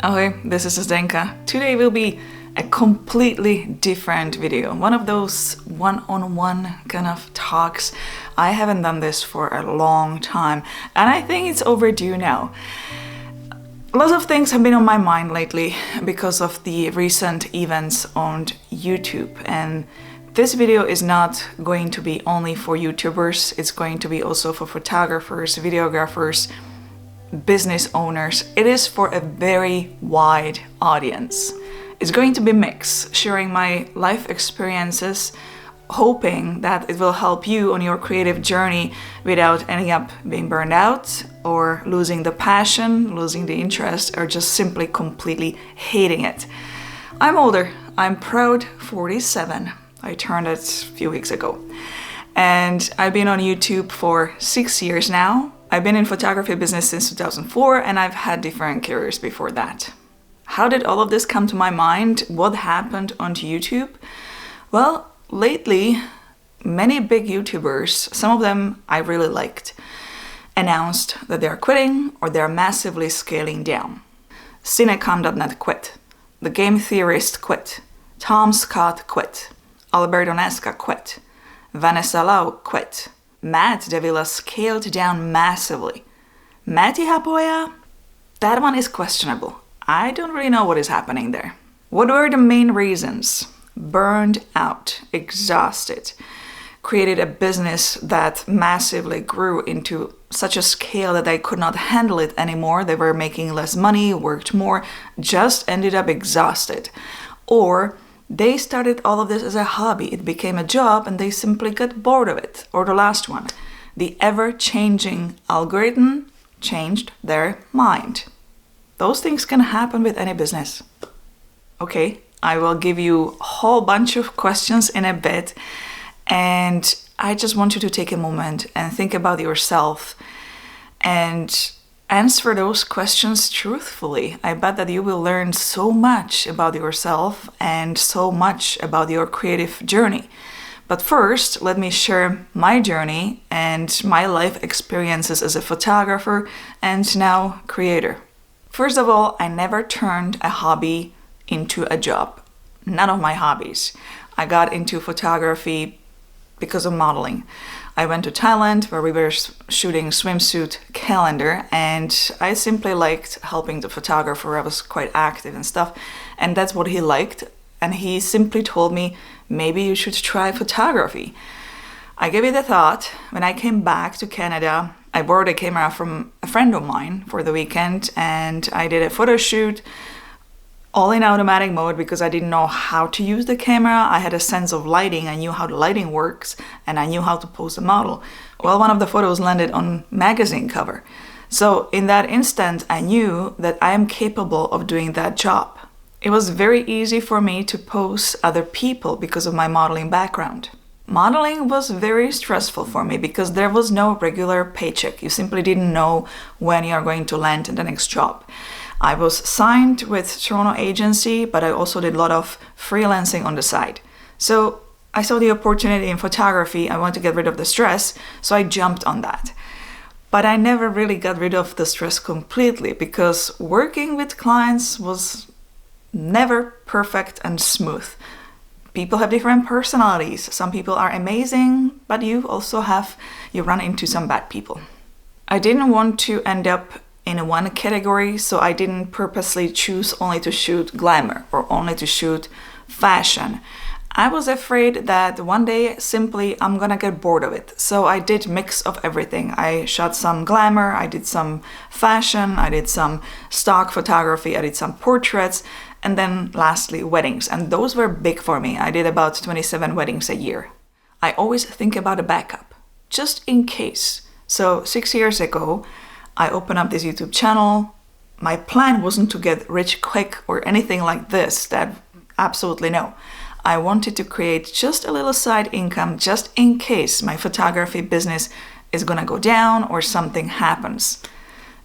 Okay, this is Zdenka. Today will be a completely different video. One of those one-on-one kind of talks. I haven't done this for a long time and I think it's overdue now. Lots of things have been on my mind lately because of the recent events on YouTube, and this video is not going to be only for YouTubers, it's going to be also for photographers, videographers, business owners. It is for a very wide audience. It's going to be mixed, sharing my life experiences, hoping that it will help you on your creative journey without ending up being burned out or losing the passion, losing the interest, or just simply completely hating it. I'm older. I'm proud 47. I turned it a few weeks ago. And I've been on YouTube for 6 years now. I've been in photography business since 2004 and I've had different careers before that. How did all of this come to my mind? What happened onto YouTube? Well, lately, many big YouTubers, some of them I really liked, announced that they're quitting or they're massively scaling down. Cinecom.net quit. The Game Theorist quit. Tom Scott quit. Alberto Nesca quit. Vanessa Lau quit. Matt Davila scaled down massively. Matti Hapoja? That one is questionable. I don't really know what is happening there. What were the main reasons? Burned out, exhausted, created a business that massively grew into such a scale that they could not handle it anymore. They were making less money, worked more, just ended up exhausted. Or they started all of this as a hobby. It became a job and they simply got bored of it. Or the last one, the ever-changing algorithm changed their mind. Those things can happen with any business. Okay, I will give you a whole bunch of questions in a bit, and I just want you to take a moment and think about yourself and answer those questions truthfully. I bet that you will learn so much about yourself and so much about your creative journey. But first, let me share my journey and my life experiences as a photographer and now creator. First of all, I never turned a hobby into a job. None of my hobbies. I got into photography because of modeling. I went to Thailand where we were shooting swimsuit calendar and I simply liked helping the photographer. I was quite active and stuff, and that's what he liked, and he simply told me, maybe you should try photography. I gave it a thought. When I came back to Canada, I borrowed a camera from a friend of mine for the weekend and I did a photo shoot all in automatic mode because I didn't know how to use the camera. I had a sense of lighting. I knew how the lighting works and I knew how to pose a model. Well, one of the photos landed on magazine cover. So in that instant, I knew that I am capable of doing that job. It was very easy for me to pose other people because of my modeling background. Modeling was very stressful for me because there was no regular paycheck. You simply didn't know when you are going to land in the next job. I was signed with Toronto agency, but I also did a lot of freelancing on the side. So I saw the opportunity in photography. I wanted to get rid of the stress, so I jumped on that. But I never really got rid of the stress completely because working with clients was never perfect and smooth. People have different personalities. Some people are amazing, but you run into some bad people. I didn't want to end up in one category, so I didn't purposely choose only to shoot glamour or only to shoot fashion. I was afraid that one day simply I'm gonna get bored of it. So I did mix of everything. I shot some glamour, I did some fashion, I did some stock photography, I did some portraits, and then lastly weddings. And those were big for me. I did about 27 weddings a year. I always think about a backup, just in case. So 6 years ago, I opened up this YouTube channel. My plan wasn't to get rich quick or anything like this. That absolutely no. I wanted to create just a little side income just in case my photography business is gonna go down or something happens.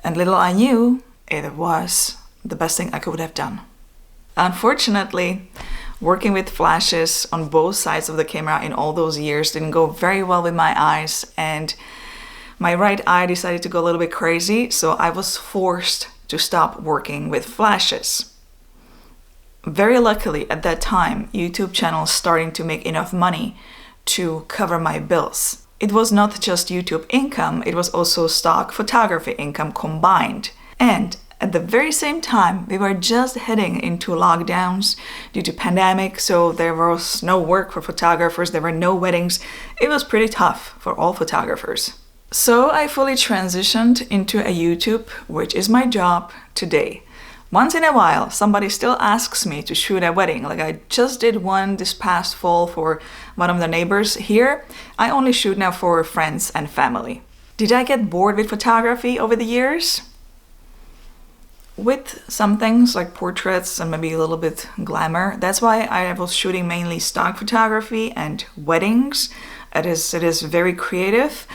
And little I knew, it was the best thing I could have done. Unfortunately, working with flashes on both sides of the camera in all those years didn't go very well with my eyes, and my right eye decided to go a little bit crazy, so I was forced to stop working with flashes. Very luckily, at that time, YouTube channel starting to make enough money to cover my bills. It was not just YouTube income, it was also stock photography income combined. And at the very same time, we were just heading into lockdowns due to pandemic, so there was no work for photographers, there were no weddings. It was pretty tough for all photographers. So I fully transitioned into a YouTube, which is my job today. Once in a while, somebody still asks me to shoot a wedding. Like I just did one this past fall for one of the neighbors here. I only shoot now for friends and family. Did I get bored with photography over the years? With some things like portraits and maybe a little bit glamour. That's why I was shooting mainly stock photography and weddings. It is very creative.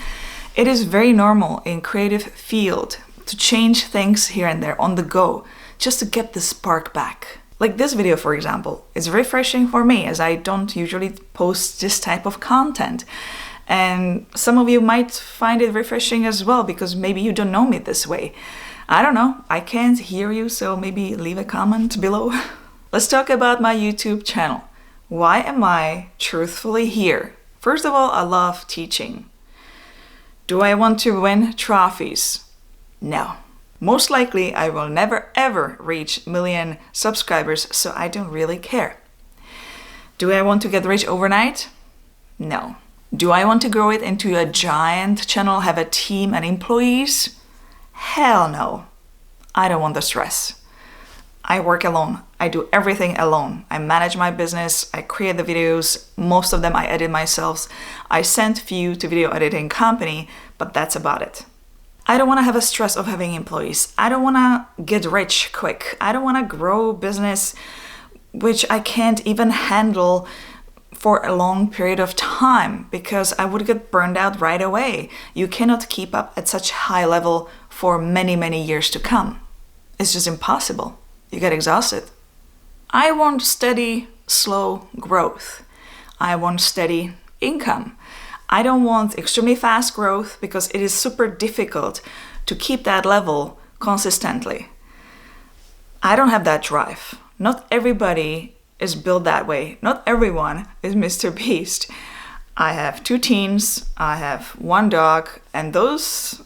It is very normal in creative field to change things here and there on the go, just to get the spark back. Like this video, for example, is refreshing for me as I don't usually post this type of content. And some of you might find it refreshing as well because maybe you don't know me this way. I don't know, I can't hear you, so maybe leave a comment below. Let's talk about my YouTube channel. Why am I truthfully here? First of all, I love teaching. Do I want to win trophies? No. Most likely, I will never ever reach 1 million subscribers, so I don't really care. Do I want to get rich overnight? No. Do I want to grow it into a giant channel, have a team and employees? Hell no. I don't want the stress. I work alone. I do everything alone. I manage my business. I create the videos. Most of them I edit myself. I send few to video editing company, but that's about it. I don't want to have a stress of having employees. I don't want to get rich quick. I don't want to grow business which I can't even handle for a long period of time because I would get burned out right away. You cannot keep up at such high level for many, many years to come. It's just impossible. You get exhausted. I want steady, slow growth. I want steady income. I don't want extremely fast growth because it is super difficult to keep that level consistently. I don't have that drive. Not everybody is built that way. Not everyone is Mr. Beast. I have 2 teens, I have 1 dog, and those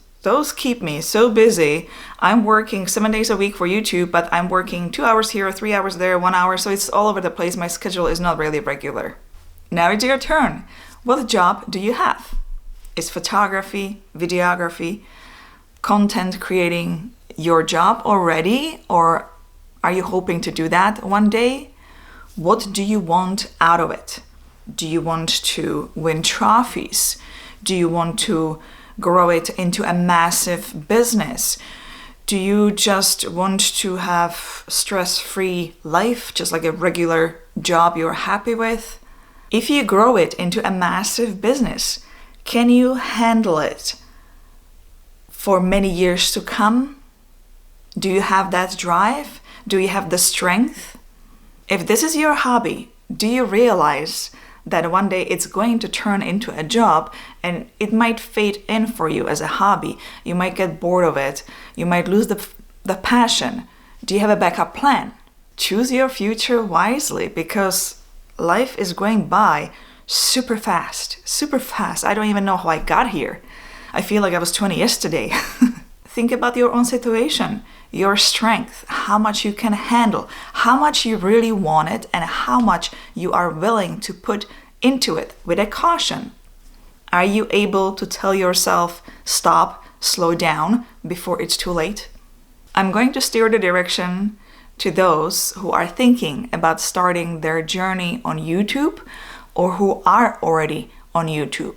keep me so busy. I'm working 7 days a week for YouTube, but I'm working 2 hours here, 3 hours there, 1 hour, so it's all over the place. My schedule is not really regular. Now it's your turn. What job do you have? Is photography, videography, content creating your job already, or are you hoping to do that one day? What do you want out of it? Do you want to win trophies? Do you want to grow it into a massive business? Do you just want to have stress-free life, just like a regular job you're happy with? If you grow it into a massive business, can you handle it for many years to come? Do you have that drive? Do you have the strength? If this is your hobby, do you realize that one day it's going to turn into a job and it might fade in for you as a hobby? You might get bored of it. You might lose the passion. Do you have a backup plan? Choose your future wisely because life is going by super fast, super fast. I don't even know how I got here. I feel like I was 20 yesterday. Think about your own situation, your strength, how much you can handle, how much you really want it, and how much you are willing to put into it with a caution. Are you able to tell yourself, stop, slow down before it's too late? I'm going to steer the direction to those who are thinking about starting their journey on YouTube or who are already on YouTube.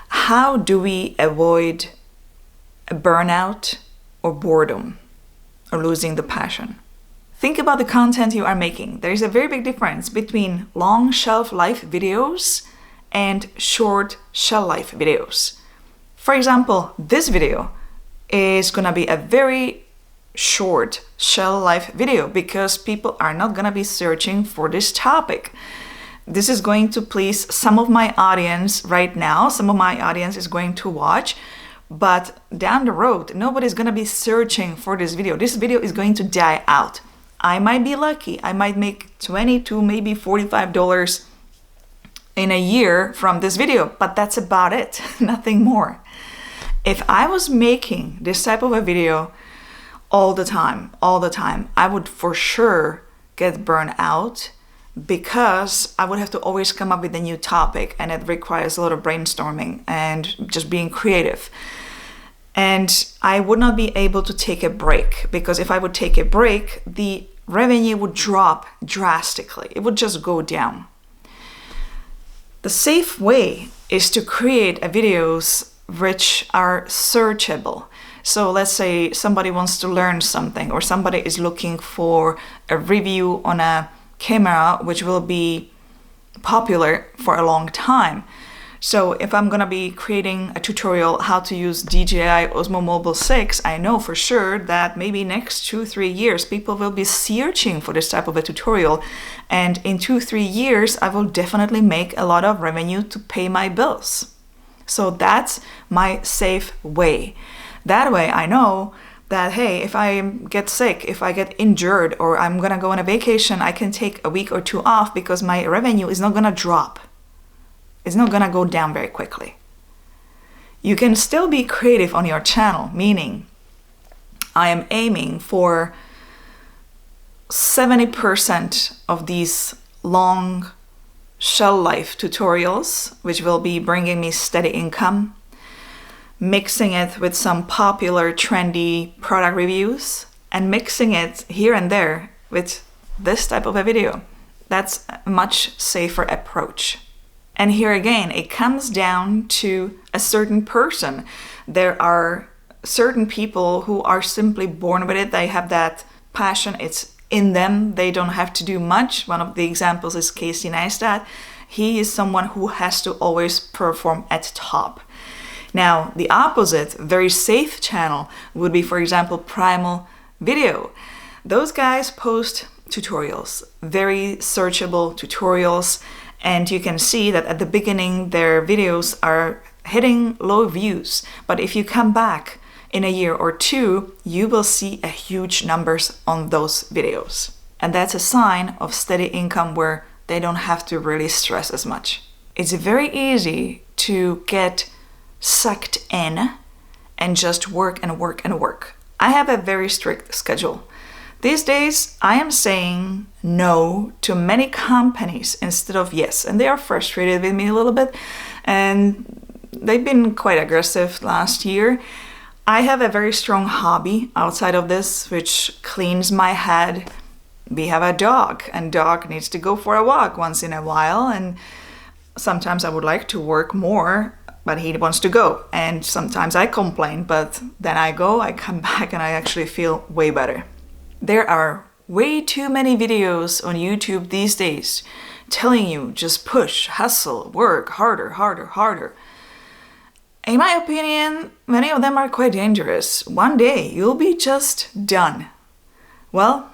How do we avoid a burnout or boredom or losing the passion? Think about the content you are making. There is a very big difference between long shelf life videos and short shelf life videos. For example, this video is gonna be a very short shelf life video because people are not gonna be searching for this topic. This is going to please some of my audience right now. Some of my audience is going to watch, But down the road, nobody's gonna be searching for this video. This video is going to die out. I might be lucky. I might make $20 to maybe $45 in a year from this video, but that's about it, nothing more. If I was making this type of a video all the time, I would for sure get burned out, because I would have to always come up with a new topic, and it requires a lot of brainstorming and just being creative. And I would not be able to take a break, because if I would take a break, the revenue would drop drastically. It would just go down. The safe way is to create videos which are searchable. So let's say somebody wants to learn something, or somebody is looking for a review on a camera which will be popular for a long time. So if I'm gonna be creating a tutorial how to use DJI Osmo Mobile 6, I know for sure that maybe next 2-3 years people will be searching for this type of a tutorial, and in 2-3 years I will definitely make a lot of revenue to pay my bills. So that's my safe way. That way I know that, hey, if I get sick, if I get injured, or I'm gonna go on a vacation, I can take a week or 2 off, because my revenue is not gonna drop. It's not gonna go down very quickly. You can still be creative on your channel, meaning I am aiming for 70% of these long shell life tutorials, which will be bringing me steady income, mixing it with some popular trendy product reviews, and mixing it here and there with this type of a video. That's a much safer approach. And here again, it comes down to a certain person. There are certain people who are simply born with it. They have that passion. It's in them. They don't have to do much. One of the examples is Casey Neistat. He is someone who has to always perform at top. Now, the opposite, very safe channel, would be, for example, Primal Video. Those guys post tutorials, very searchable tutorials, and you can see that at the beginning their videos are hitting low views. But if you come back in a year or 2, you will see a huge numbers on those videos. And that's a sign of steady income where they don't have to really stress as much. It's very easy to get sucked in and just work and work and work. I have a very strict schedule. These days, I am saying no to many companies instead of yes, and they are frustrated with me a little bit, and they've been quite aggressive last year. I have a very strong hobby outside of this, which cleans my head. We have a dog, and dog needs to go for a walk once in a while, and sometimes I would like to work more, but he wants to go, and sometimes I complain, but then I go, I come back, and I actually feel way better. There are way too many videos on YouTube these days telling you just push, hustle, work harder, harder, harder. In my opinion, many of them are quite dangerous. One day you'll be just done. Well,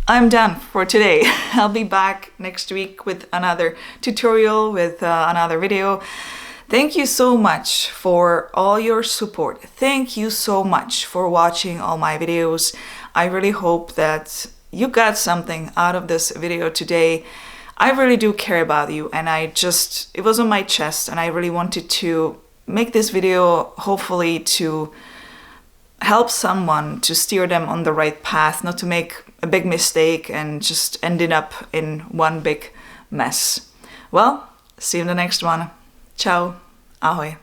I'm done for today. I'll be back next week with another tutorial, with another video. Thank you so much for all your support. Thank you so much for watching all my videos. I really hope that you got something out of this video today. I really do care about you, and it was on my chest, and I really wanted to make this video hopefully to help someone, to steer them on the right path, not to make a big mistake and just ended up in one big mess. Well, see you in the next one. Ciao. Ahoj.